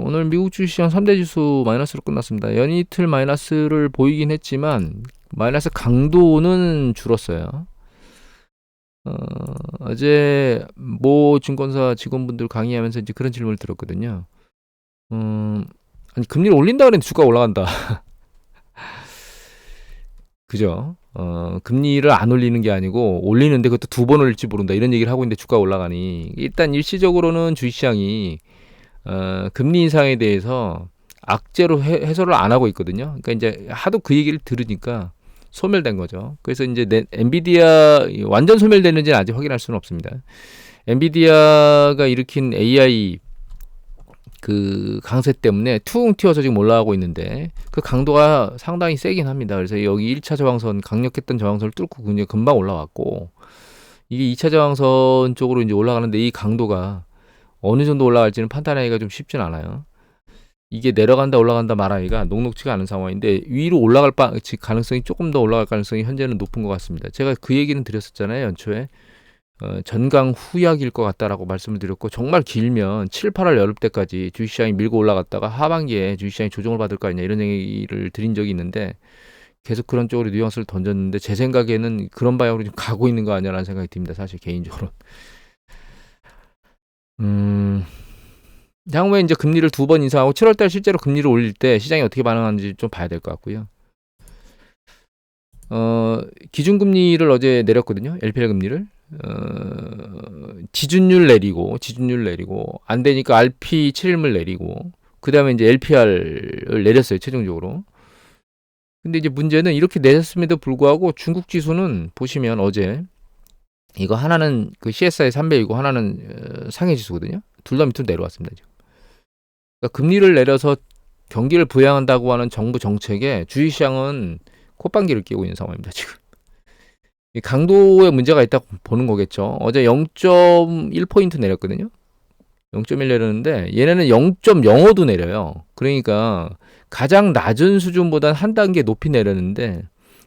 오늘 미국 주식시장 3대 지수 마이너스로 끝났습니다. 연이틀 마이너스를 보이긴 했지만 마이너스 강도는 줄었어요. 어제 모 증권사 직원분들 강의하면서 이제 그런 질문을 들었거든요. 아니 금리를 올린다 그랬는데 주가가 올라간다. 그죠? 금리를 안 올리는 게 아니고 올리는데 그것도 2번 올릴지 모른다 이런 얘기를 하고 있는데 주가가 올라가니 일단 일시적으로는 주식시장이 금리 인상에 대해서 악재로 해소를 안 하고 있거든요. 그러니까 이제 하도 그 얘기를 들으니까 소멸된 거죠. 그래서 이제 엔비디아 완전 소멸되는지는 아직 확인할 수는 없습니다. 엔비디아가 일으킨 AI 그 강세 때문에 퉁 튀어서 지금 올라가고 있는데 그 강도가 상당히 세긴 합니다. 그래서 여기 1차 저항선 강력했던 저항선을 뚫고 그냥 금방 올라왔고 이게 2차 저항선 쪽으로 이제 올라가는데 이 강도가 어느 정도 올라갈지는 판단하기가 좀 쉽진 않아요. 이게 내려간다 올라간다 말하기가 녹록지가 않은 상황인데 위로 올라갈 가능성이 조금 더 올라갈 가능성이 현재는 높은 것 같습니다. 제가 그 얘기는 드렸었잖아요. 연초에 전강 후약일 것 같다라고 말씀을 드렸고 정말 길면 7, 8월 여름 때까지 주식시장이 밀고 올라갔다가 하반기에 주식시장이 조정을 받을 거 아니냐 이런 얘기를 드린 적이 있는데 계속 그런 쪽으로 뉘앙스를 던졌는데 제 생각에는 그런 방향으로 좀 가고 있는 거 아니냐라는 생각이 듭니다. 사실 개인적으로. 향후에 이제 금리를 2번 인상하고 7월달 실제로 금리를 올릴 때 시장이 어떻게 반응하는지 좀 봐야 될 것 같고요. 기준금리를 어제 내렸거든요. LPR 금리를. 지준율 내리고 안 되니까 RP 7일물 내리고 그 다음에 이제 LPR을 내렸어요. 최종적으로. 근데 이제 문제는 이렇게 내렸음에도 불구하고 중국 지수는 보시면 어제 이거 하나는 그 CSI 300이고 하나는 상해 지수거든요. 둘 다 밑으로 내려왔습니다. 지금. 그러니까 금리를 내려서 경기를 부양한다고 하는 정부 정책에 주식시장은 콧방귀를 끼고 있는 상황입니다. 지금. 이 강도에 문제가 있다고 보는 거겠죠. 어제 0.1포인트 내렸거든요. 0.1 내렸는데 얘네는 0.05도 내려요. 그러니까 가장 낮은 수준보다는 한 단계 높이 내렸는데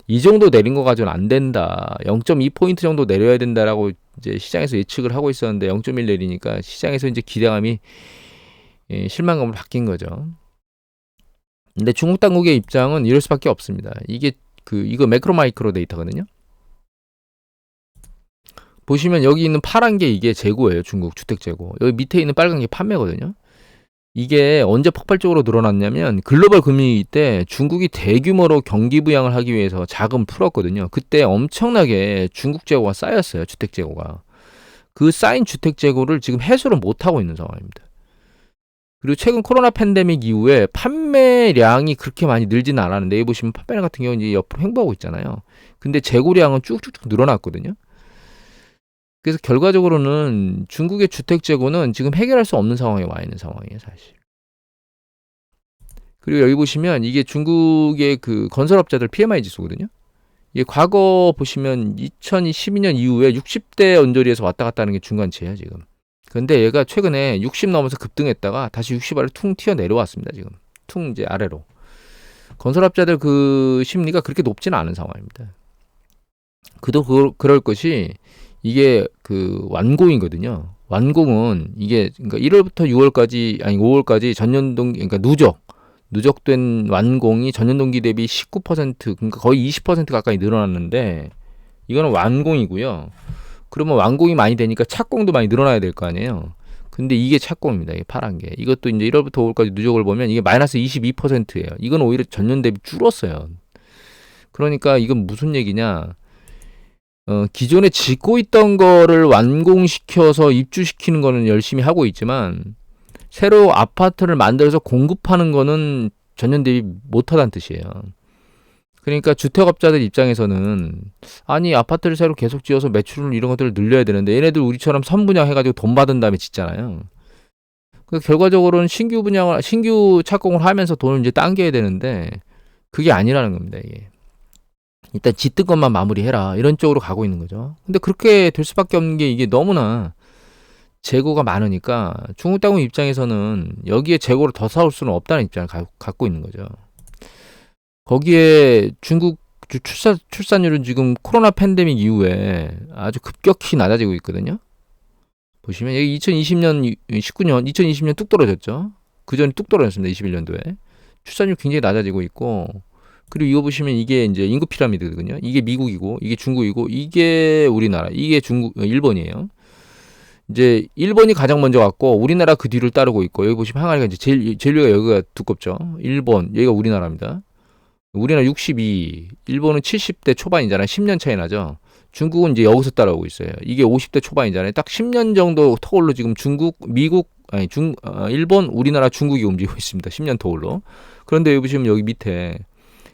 이 정도 내린 거 가지고는 안 된다. 0.2포인트 정도 내려야 된다라고 이제 시장에서 예측을 하고 있었는데 0.1 내리니까 시장에서 이제 기대감이 실망감으로 바뀐 거죠. 근데 중국 당국의 입장은 이럴 수밖에 없습니다. 이거 매크로 마이크로 데이터거든요. 보시면 여기 있는 파란 게 이게 재고예요. 중국 주택 재고. 여기 밑에 있는 빨간 게 판매거든요. 이게 언제 폭발적으로 늘어났냐면 글로벌 금융위기 때 중국이 대규모로 경기 부양을 하기 위해서 자금 풀었거든요. 그때 엄청나게 중국 재고가 쌓였어요. 주택 재고가. 그 쌓인 주택 재고를 지금 해소를 못하고 있는 상황입니다. 그리고 최근 코로나 팬데믹 이후에 판매량이 그렇게 많이 늘지는 않았는데 여기 보시면 판매량 같은 경우는 이제 옆으로 횡보하고 있잖아요. 근데 재고량은 쭉쭉쭉 늘어났거든요. 그래서 결과적으로는 중국의 주택 재고는 지금 해결할 수 없는 상황에 와 있는 상황이에요, 사실. 그리고 여기 보시면 이게 중국의 그 건설업자들 PMI 지수거든요. 이게 과거 보시면 2012년 이후에 60대 언저리에서 왔다 갔다 하는 게 중간치예요, 지금. 근데 얘가 최근에 60 넘어서 급등했다가 다시 60 아래 퉁 튀어 내려왔습니다, 지금. 퉁 이제 아래로. 건설업자들 그 심리가 그렇게 높지는 않은 상황입니다. 그럴 것이 이게 그 완공이거든요. 완공은 이게 그러니까 1월부터 6월까지 아니 5월까지 전년동 그러니까 누적된 완공이 전년 동기 대비 19% 그러니까 거의 20% 가까이 늘어났는데 이거는 완공이고요. 그러면 완공이 많이 되니까 착공도 많이 늘어나야 될 거 아니에요. 근데 이게 착공입니다. 이게 파란 게. 이것도 이제 1월부터 5월까지 누적을 보면 이게 마이너스 22%예요. 이건 오히려 전년 대비 줄었어요. 그러니까 이건 무슨 얘기냐? 기존에 짓고 있던 거를 완공시켜서 입주시키는 거는 열심히 하고 있지만 새로 아파트를 만들어서 공급하는 거는 전년 대비 못하다는 뜻이에요. 그러니까 주택업자들 입장에서는 아니 아파트를 새로 계속 지어서 매출을 이런 것들을 늘려야 되는데 얘네들 우리처럼 선분양 해가지고 돈 받은 다음에 짓잖아요. 그래서 결과적으로는 신규 착공을 하면서 돈을 이제 당겨야 되는데 그게 아니라는 겁니다. 이게. 일단 짓던 것만 마무리해라 이런 쪽으로 가고 있는 거죠. 근데 그렇게 될 수밖에 없는 게 이게 너무나 재고가 많으니까 중국 당국 입장에서는 여기에 재고를 더 사올 수는 없다는 입장을 갖고 있는 거죠. 거기에 중국 출산율은 지금 코로나 팬데믹 이후에 아주 급격히 낮아지고 있거든요. 보시면 여기 2020년 19년 2020년 뚝 떨어졌죠. 그 전에 뚝 떨어졌습니다. 21년도에. 출산율 굉장히 낮아지고 있고, 그리고 이거 보시면 이게 이제 인구 피라미드거든요. 이게 미국이고, 이게 중국이고, 이게 우리나라, 이게 일본이에요. 이제 일본이 가장 먼저 왔고, 우리나라 그 뒤를 따르고 있고, 여기 보시면 항아리가 이제 제일 위가 여기가 두껍죠. 일본, 여기가 우리나라입니다. 우리나라 62, 일본은 70대 초반이잖아요. 10년 차이 나죠. 중국은 이제 여기서 따라오고 있어요. 이게 50대 초반이잖아요. 딱 10년 정도 터울로 지금 일본, 우리나라, 중국이 움직이고 있습니다. 10년 터울로. 그런데 여기 보시면 여기 밑에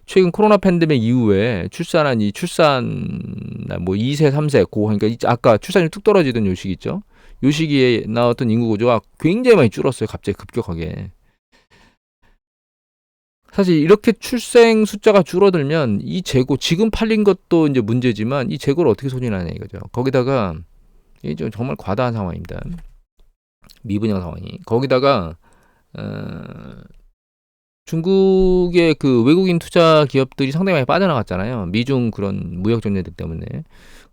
최근 코로나 팬데믹 이후에 출산 뭐 2세, 3세 그러니까 아까 출산율 뚝 떨어지던 요 시기 있죠. 요 시기에 나왔던 인구 구조가 굉장히 많이 줄었어요. 갑자기 급격하게. 사실 이렇게 출생 숫자가 줄어들면 이 재고 지금 팔린 것도 이제 문제지만 이 재고를 어떻게 소진하냐 이거죠. 거기다가 이게 정말 과다한 상황입니다. 미분양 상황이. 거기다가 중국의 그 외국인 투자 기업들이 상당히 많이 빠져나갔잖아요. 미중 그런 무역 전쟁들 때문에.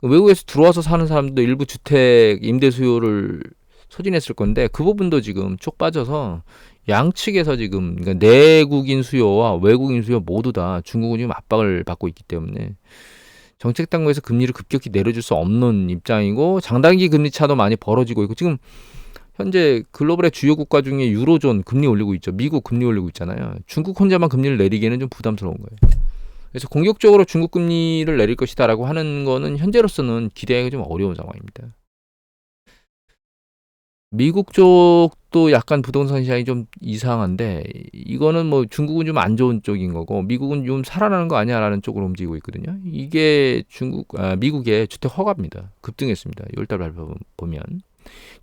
외국에서 들어와서 사는 사람도 일부 주택 임대 수요를 소진했을 건데 그 부분도 지금 쭉 빠져서 양측에서 지금 그러니까 내국인 수요와 외국인 수요 모두 다 중국은 지금 압박을 받고 있기 때문에 정책 당국에서 금리를 급격히 내려줄 수 없는 입장이고 장단기 금리 차도 많이 벌어지고 있고 지금 현재 글로벌의 주요 국가 중에 유로존 금리 올리고 있죠. 미국 금리 올리고 있잖아요. 중국 혼자만 금리를 내리기에는 좀 부담스러운 거예요. 그래서 공격적으로 중국 금리를 내릴 것이다라고 하는 거는 현재로서는 기대하기가 좀 어려운 상황입니다. 미국 쪽도 약간 부동산 시장이 좀 이상한데 이거는 뭐 중국은 좀 안 좋은 쪽인 거고 미국은 좀 살아나는 거 아니야라는 쪽으로 움직이고 있거든요. 이게 미국의 주택 허가입니다. 급등했습니다. 6월달 발표 보면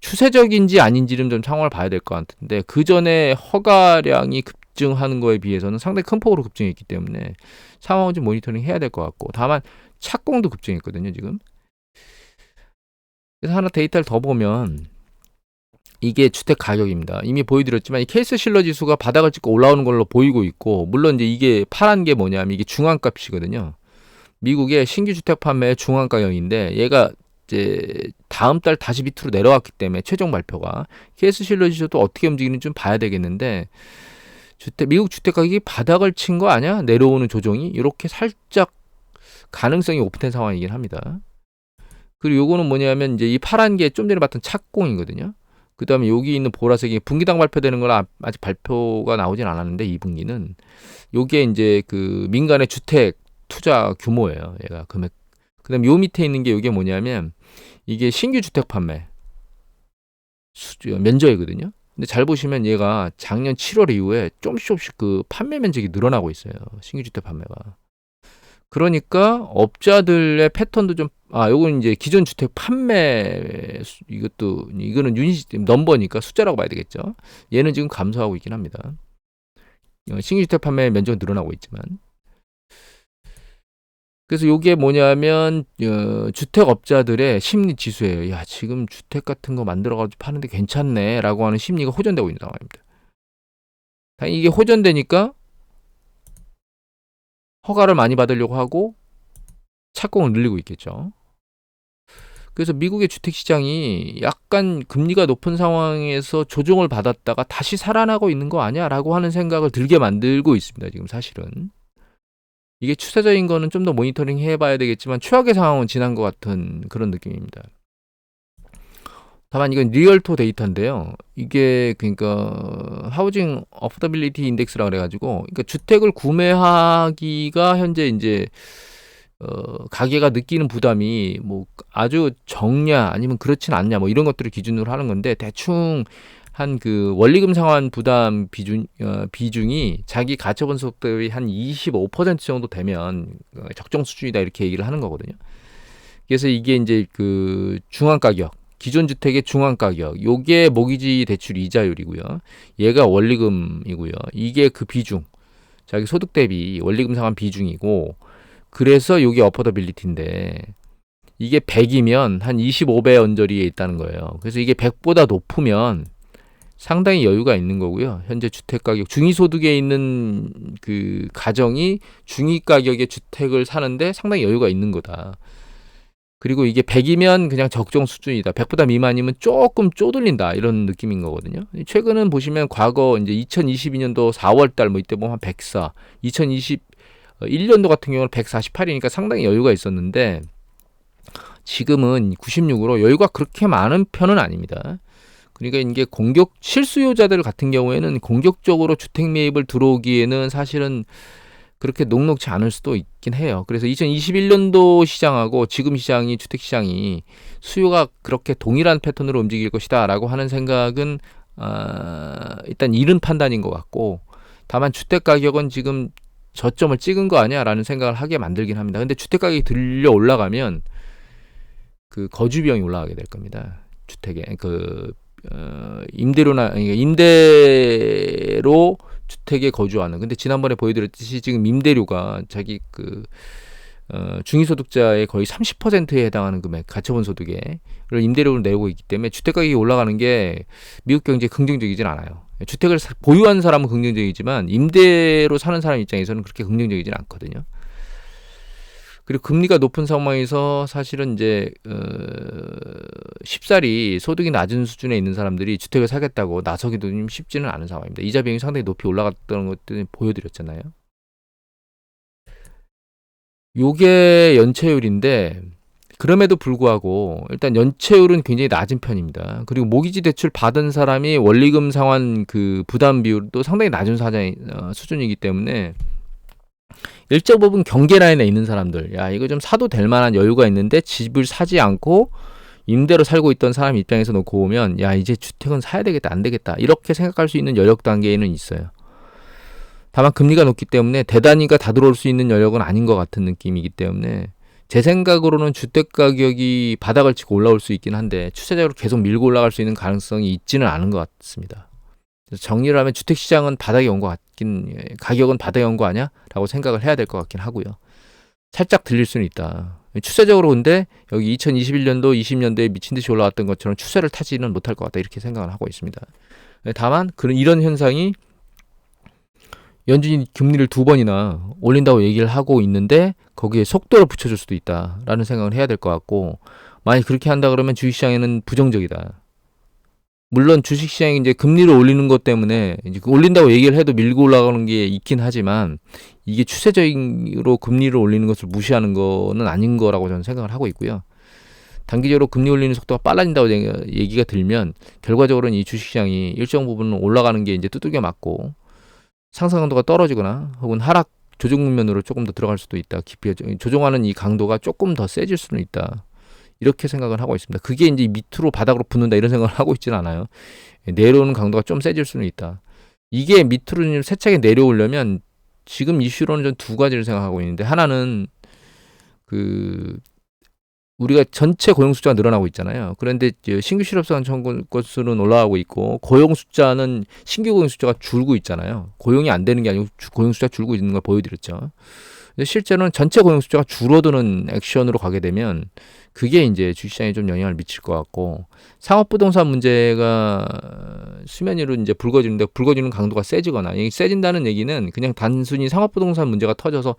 추세적인지 아닌지는 좀 상황을 봐야 될 것 같은데 그 전에 허가량이 급증하는 거에 비해서는 상당히 큰 폭으로 급증했기 때문에 상황을 좀 모니터링 해야 될 것 같고 다만 착공도 급증했거든요 지금. 그래서 하나 데이터를 더 보면 이게 주택 가격입니다. 이미 보여드렸지만 이 케이스 실러 지수가 바닥을 찍고 올라오는 걸로 보이고 있고 물론 이제 이게 파란 게 뭐냐면 이게 중앙값이거든요. 미국의 신규 주택 판매 중앙 가격인데 얘가 이제 다음 달 다시 밑으로 내려왔기 때문에 최종 발표가 케이스 실러 지수도 어떻게 움직이는지 좀 봐야 되겠는데 미국 주택 가격이 바닥을 친 거 아니야? 내려오는 조정이 이렇게 살짝 가능성이 오픈된 상황이긴 합니다. 그리고 요거는 뭐냐면 이제 이 파란 게 좀 전에 봤던 착공이거든요. 그 다음에 여기 있는 보라색이 분기당 발표되는 걸 아직 발표가 나오진 않았는데 2분기는 요게 이제 그 민간의 주택 투자 규모예요. 얘가 금액. 그 다음에 요 밑에 있는 게 요게 뭐냐면 이게 신규 주택 판매 면적이거든요. 근데 잘 보시면 얘가 작년 7월 이후에 조금씩 그 판매 면적이 늘어나고 있어요. 신규 주택 판매가. 그러니까 업자들의 패턴도 요건 이제 기존 주택 판매 이거는 유닛 넘버니까 숫자라고 봐야 되겠죠. 얘는 지금 감소하고 있긴 합니다. 신규 주택 판매 면적은 늘어나고 있지만. 그래서 요게 뭐냐면 주택업자들의 심리 지수예요. 야, 지금 주택 같은 거 만들어가지고 파는데 괜찮네라고 하는 심리가 호전되고 있는 상황입니다. 당연히 이게 호전되니까 허가를 많이 받으려고 하고 착공을 늘리고 있겠죠. 그래서 미국의 주택시장이 약간 금리가 높은 상황에서 조정을 받았다가 다시 살아나고 있는 거 아니야? 라고 하는 생각을 들게 만들고 있습니다. 지금 사실은. 이게 추세적인 거는 좀 더 모니터링 해봐야 되겠지만 최악의 상황은 지난 것 같은 그런 느낌입니다. 다만 이건 리얼토 데이터인데요. 이게 그러니까 하우징 어포더빌리티 인덱스라 그래가지고 그러니까 주택을 구매하기가 현재 이제 가게가 느끼는 부담이 뭐 아주 적냐 아니면 그렇진 않냐 뭐 이런 것들을 기준으로 하는 건데 대충 한 그 원리금 상환 부담 비중이 자기 가처분 소득 대비 한 25% 정도 되면 적정 수준이다 이렇게 얘기를 하는 거거든요. 그래서 이게 이제 그 중앙 가격 기존 주택의 중앙 가격, 요게 모기지 대출 이자율이고요. 얘가 원리금이고요. 이게 그 비중, 자기 소득 대비 원리금 상환 비중이고, 그래서 요게 어포더빌리티인데, 이게 100이면 한 25배 언저리에 있다는 거예요. 그래서 이게 100보다 높으면 상당히 여유가 있는 거고요. 현재 주택 가격, 중위소득에 있는 그 가정이 중위 가격의 주택을 사는데 상당히 여유가 있는 거다. 그리고 이게 100이면 그냥 적정 수준이다. 100보다 미만이면 조금 쪼들린다. 이런 느낌인 거거든요. 최근은 보시면 과거 이제 2022년도 4월 달 뭐 이때 보면 한 104, 2021년도 같은 경우는 148이니까 상당히 여유가 있었는데 지금은 96으로 여유가 그렇게 많은 편은 아닙니다. 그러니까 이게 실수요자들 같은 경우에는 공격적으로 주택 매입을 들어오기에는 사실은 그렇게 녹록지 않을 수도 있긴 해요. 그래서 2021년도 시장하고 지금 시장이 주택 시장이 수요가 그렇게 동일한 패턴으로 움직일 것이다라고 하는 생각은 일단 이른 판단인 것 같고, 다만 주택 가격은 지금 저점을 찍은 거 아니야라는 생각을 하게 만들긴 합니다. 근데 주택 가격이 들려 올라가면 그 거주 비용이 올라가게 될 겁니다. 주택에 임대로 주택에 거주하는. 근데 지난번에 보여드렸듯이 지금 임대료가 자기 중위소득자의 거의 30%에 해당하는 금액, 가처분 소득에 임대료를 내고 있기 때문에 주택 가격이 올라가는 게 미국 경제에 긍정적이진 않아요. 주택을 보유한 사람은 긍정적이지만 임대로 사는 사람 입장에서는 그렇게 긍정적이진 않거든요. 그리고 금리가 높은 상황에서 사실은 이제 쉽사리 소득이 낮은 수준에 있는 사람들이 주택을 사겠다고 나서기도 좀 쉽지는 않은 상황입니다. 이자 비용이 상당히 높이 올라갔다는 것들 보여드렸잖아요. 요게 연체율인데 그럼에도 불구하고 일단 연체율은 굉장히 낮은 편입니다. 그리고 모기지 대출 받은 사람이 원리금 상환 그 부담 비율도 상당히 낮은 수준이기 때문에 일정 부분 경계 라인에 있는 사람들, 야 이거 좀 사도 될 만한 여유가 있는데 집을 사지 않고 임대로 살고 있던 사람 입장에서 놓고 보면 야 이제 주택은 사야 되겠다, 안 되겠다 이렇게 생각할 수 있는 여력 단계에는 있어요. 다만 금리가 높기 때문에 대단히가 다 들어올 수 있는 여력은 아닌 것 같은 느낌이기 때문에 제 생각으로는 주택 가격이 바닥을 치고 올라올 수 있긴 한데 추세적으로 계속 밀고 올라갈 수 있는 가능성이 있지는 않은 것 같습니다. 그래서 정리를 하면 주택 시장은 바닥에 온 것 같긴, 가격은 바닥에 온 거 아니야? 라고 생각을 해야 될 것 같긴 하고요. 살짝 들릴 수는 있다. 추세적으로 근데 여기 2021년도 20년도에 미친 듯이 올라왔던 것처럼 추세를 타지는 못할 것 같다 이렇게 생각을 하고 있습니다. 다만 이런 현상이 연준이 금리를 2번이나 올린다고 얘기를 하고 있는데 거기에 속도를 붙여줄 수도 있다라는 생각을 해야 될 것 같고, 만약 그렇게 한다 그러면 주식시장에는 부정적이다. 물론 주식시장이 이제 금리를 올리는 것 때문에 이제 올린다고 얘기를 해도 밀고 올라가는 게 있긴 하지만 이게 추세적으로 금리를 올리는 것을 무시하는 거는 아닌 거라고 저는 생각을 하고 있고요. 단기적으로 금리 올리는 속도가 빨라진다고 얘기가 들면 결과적으로는 이 주식시장이 일정 부분 올라가는 게 이제 두들겨 맞고 상승 강도가 떨어지거나 혹은 하락 조정 국면으로 조금 더 들어갈 수도 있다. 깊이 조정하는 이 강도가 조금 더 세질 수는 있다. 이렇게 생각을 하고 있습니다. 그게 이제 밑으로 바닥으로 붙는다 이런 생각을 하고 있지는 않아요. 내려오는 강도가 좀 세질 수는 있다. 이게 밑으로 좀 세차게 내려오려면 지금 이슈로는 전 두 가지를 생각하고 있는데, 하나는 우리가 전체 고용 숫자가 늘어나고 있잖아요. 그런데 신규 실업자 건수는 올라가고 있고 고용 숫자는 신규 고용 숫자가 줄고 있잖아요. 고용이 안 되는 게 아니고 고용 숫자가 줄고 있는 걸 보여드렸죠. 실제로는 전체 고용 숫자가 줄어드는 액션으로 가게 되면 그게 이제 주식시장에 좀 영향을 미칠 것 같고, 상업부동산 문제가 수면 위로 이제 불거지는데 불거지는 강도가 세지거나, 세진다는 얘기는 그냥 단순히 상업부동산 문제가 터져서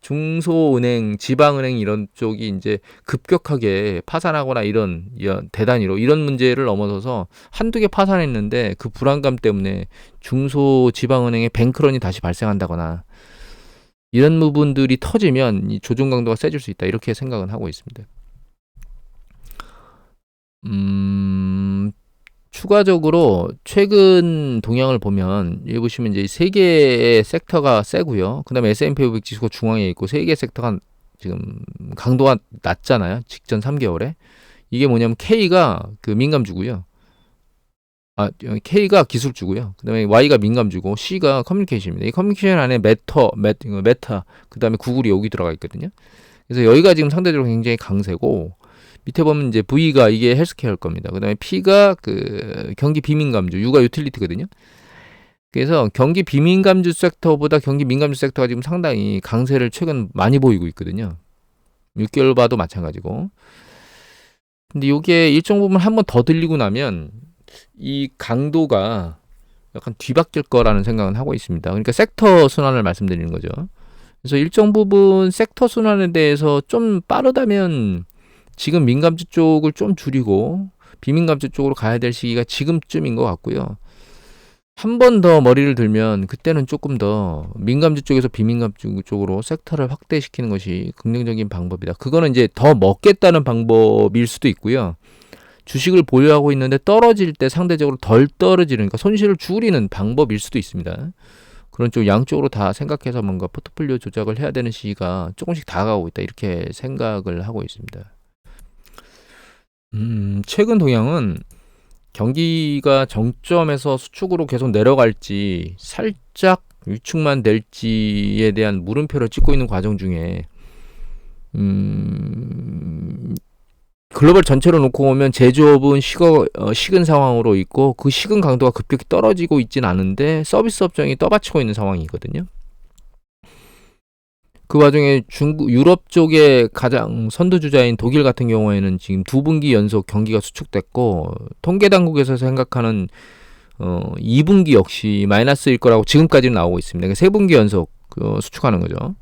중소은행, 지방은행 이런 쪽이 이제 급격하게 파산하거나 이런 대단위로 이런 문제를 넘어서서 한두 개 파산했는데 그 불안감 때문에 중소 지방은행의 뱅크런이 다시 발생한다거나 이런 부분들이 터지면 이 조정 강도가 세질 수 있다 이렇게 생각은 하고 있습니다. 추가적으로 최근 동향을 보면 여기 보시면 이제 세 개의 섹터가 세고요. 그다음에 S&P 500 지수가 중앙에 있고 세 개의 섹터가 지금 강도가 낮잖아요. 직전 3개월에. 이게 뭐냐면 K가 그 민감주고요. K가 기술주고요. 그다음에 Y가 민감주고 C가 커뮤니케이션입니다. 이 커뮤니케이션 안에 메타, 그다음에 구글이 여기 들어가 있거든요. 그래서 여기가 지금 상대적으로 굉장히 강세고, 밑에 보면 이제 V가 이게 헬스케어일 겁니다. 그다음에 P가 그 경기 비민감주, U가 유틸리티거든요. 그래서 경기 비민감주 섹터보다 경기 민감주 섹터가 지금 상당히 강세를 최근 많이 보이고 있거든요. 6개월 봐도 마찬가지고. 근데 이게 일정 부분 한번 더 들리고 나면 이 강도가 약간 뒤바뀔 거라는 생각은 하고 있습니다. 그러니까 섹터 순환을 말씀드리는 거죠. 그래서 일정 부분 섹터 순환에 대해서 좀 빠르다면 지금 민감주 쪽을 좀 줄이고 비민감주 쪽으로 가야 될 시기가 지금쯤인 것 같고요. 한 번 더 머리를 들면 그때는 조금 더 민감주 쪽에서 비민감주 쪽으로 섹터를 확대시키는 것이 긍정적인 방법이다. 그거는 이제 더 먹겠다는 방법일 수도 있고요. 주식을 보유하고 있는데 떨어질 때 상대적으로 덜 떨어지는, 그러니까 손실을 줄이는 방법일 수도 있습니다. 그런 쪽 양쪽으로 다 생각해서 뭔가 포트폴리오 조작을 해야 되는 시기가 조금씩 다가오고 있다. 이렇게 생각을 하고 있습니다. 최근 동향은 경기가 정점에서 수축으로 계속 내려갈지 살짝 위축만 될지에 대한 물음표를 찍고 있는 과정 중에 글로벌 전체로 놓고 보면 제조업은 식은 상황으로 있고 그 식은 강도가 급격히 떨어지고 있진 않은데 서비스 업종이 떠받치고 있는 상황이거든요. 그 와중에 유럽 쪽의 가장 선두주자인 독일 같은 경우에는 지금 2분기 연속 경기가 수축됐고 통계 당국에서 생각하는 2분기 역시 마이너스일 거라고 지금까지는 나오고 있습니다. 그러니까 3분기 연속 수축하는 거죠.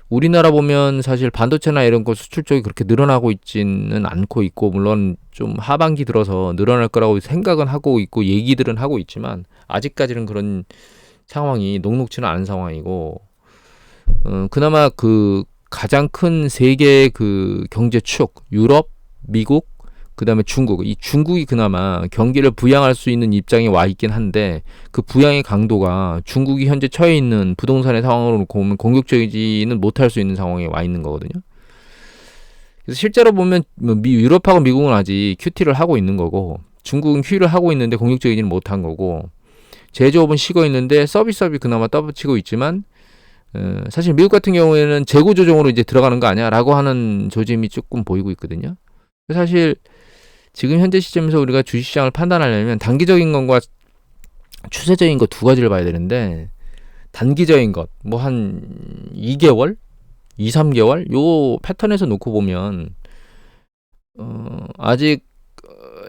우리나라 보면 사실 반도체나 이런 거 수출 쪽이 그렇게 늘어나고 있지는 않고 있고, 물론 좀 하반기 들어서 늘어날 거라고 생각은 하고 있고 얘기들은 하고 있지만 아직까지는 그런 상황이 녹록지는 않은 상황이고, 그나마 그 가장 큰 세 개의 그 경제 축, 유럽, 미국, 그 다음에 중국, 이 중국이 그나마 경기를 부양할 수 있는 입장에 와 있긴 한데 그 부양의 강도가 중국이 현재 처해 있는 부동산의 상황으로 놓고 보면 공격적이지는 못할 수 있는 상황에 와 있는 거거든요. 그래서 실제로 보면 유럽하고 미국은 아직 QT를 하고 있는 거고 중국은 QE를 하고 있는데 공격적이지는 못한 거고, 제조업은 식어 있는데 서비스업이 그나마 떠받치고 있지만 사실 미국 같은 경우에는 재고 조정으로 이제 들어가는 거 아니야 라고 하는 조짐이 조금 보이고 있거든요. 사실 지금 현재 시점에서 우리가 주식시장을 판단하려면 단기적인 것과 추세적인 것 두 가지를 봐야 되는데, 단기적인 것 뭐 한 2개월, 2, 3개월 요 패턴에서 놓고 보면 아직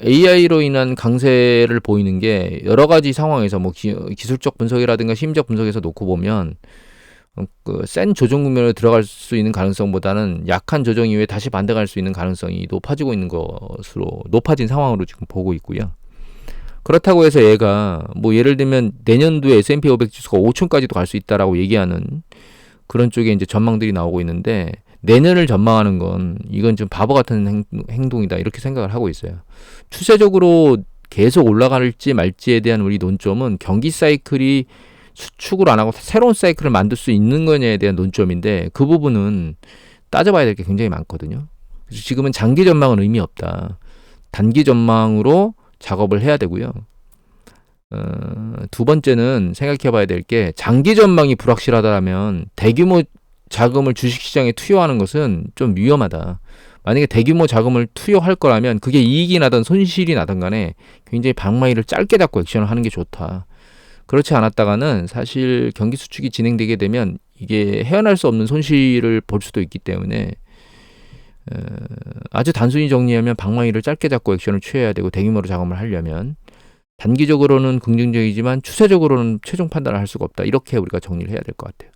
AI로 인한 강세를 보이는 게 여러 가지 상황에서 뭐 기술적 분석이라든가 심리적 분석에서 놓고 보면 센 조정 국면으로 들어갈 수 있는 가능성보다는 약한 조정 이후에 다시 반등할 수 있는 가능성이 높아지고 있는 것으로, 높아진 상황으로 지금 보고 있고요. 그렇다고 해서 얘가 뭐 예를 들면 내년도에 S&P 500 지수가 5천까지도 갈 수 있다라고 얘기하는 그런 쪽에 이제 전망들이 나오고 있는데, 내년을 전망하는 건 이건 좀 바보 같은 행동이다 이렇게 생각을 하고 있어요. 추세적으로 계속 올라갈지 말지에 대한 우리 논점은 경기 사이클이 수축을 안 하고 새로운 사이클을 만들 수 있는 거냐에 대한 논점인데, 그 부분은 따져봐야 될 게 굉장히 많거든요. 그래서 지금은 장기 전망은 의미 없다. 단기 전망으로 작업을 해야 되고요. 두 번째는 생각해 봐야 될 게, 장기 전망이 불확실하다면 대규모 자금을 주식시장에 투여하는 것은 좀 위험하다. 만약에 대규모 자금을 투여할 거라면 그게 이익이 나든 손실이 나든 간에 굉장히 방망이를 짧게 잡고 액션을 하는 게 좋다. 그렇지 않았다가는 사실 경기 수축이 진행되게 되면 이게 헤어날 수 없는 손실을 볼 수도 있기 때문에 아주 단순히 정리하면 방망이를 짧게 잡고 액션을 취해야 되고, 대규모로 자금을 하려면 단기적으로는 긍정적이지만 추세적으로는 최종 판단을 할 수가 없다. 이렇게 우리가 정리를 해야 될 것 같아요.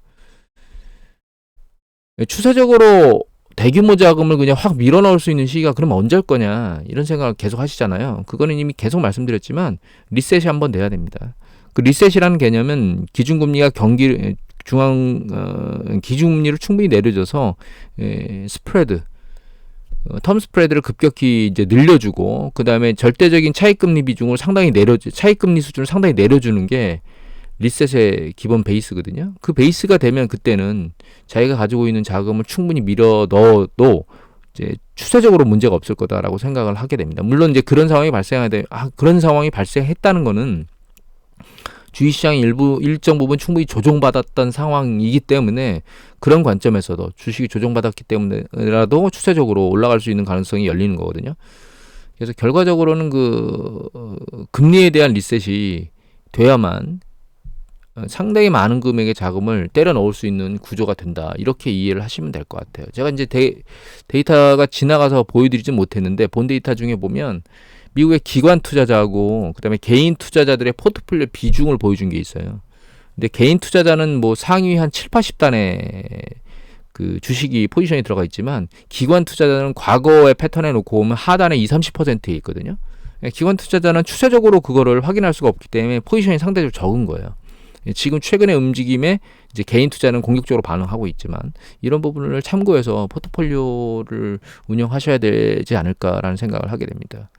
추세적으로 대규모 자금을 그냥 확 밀어넣을 수 있는 시기가 그러면 언제일 거냐 이런 생각을 계속 하시잖아요. 그거는 이미 계속 말씀드렸지만 리셋이 한번 돼야 됩니다. 그 리셋이라는 개념은 기준금리가 기준금리를 충분히 내려줘서 스프레드, 텀 스프레드를 급격히 이제 늘려주고, 그 다음에 절대적인 차익금리 비중을 상당히 차익금리 수준을 상당히 내려주는 게 리셋의 기본 베이스거든요. 그 베이스가 되면 그때는 자기가 가지고 있는 자금을 충분히 밀어 넣어도 이제 추세적으로 문제가 없을 거다라고 생각을 하게 됩니다. 물론 이제 그런 상황이 그런 상황이 발생했다는 거는 주식시장이 일정 부분 충분히 조정받았던 상황이기 때문에, 그런 관점에서도 주식이 조정받았기 때문에라도 추세적으로 올라갈 수 있는 가능성이 열리는 거거든요. 그래서 결과적으로는 금리에 대한 리셋이 돼야만 상당히 많은 금액의 자금을 때려 넣을 수 있는 구조가 된다. 이렇게 이해를 하시면 될 것 같아요. 제가 이제 데이터가 지나가서 보여드리지 못했는데, 본 데이터 중에 보면 미국의 기관 투자자하고 그다음에 개인 투자자들의 포트폴리오 비중을 보여준 게 있어요. 근데 개인 투자자는 뭐 상위 한 7, 80단에 그 주식이 포지션이 들어가 있지만 기관 투자자는 과거의 패턴에 놓고 보면 하단에 20-30%에 있거든요. 기관 투자자는 추세적으로 그거를 확인할 수가 없기 때문에 포지션이 상대적으로 적은 거예요. 지금 최근의 움직임에 이제 개인 투자는 공격적으로 반응하고 있지만 이런 부분을 참고해서 포트폴리오를 운영하셔야 되지 않을까라는 생각을 하게 됩니다.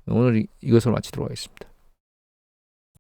오늘 이것을 마치도록 하겠습니다.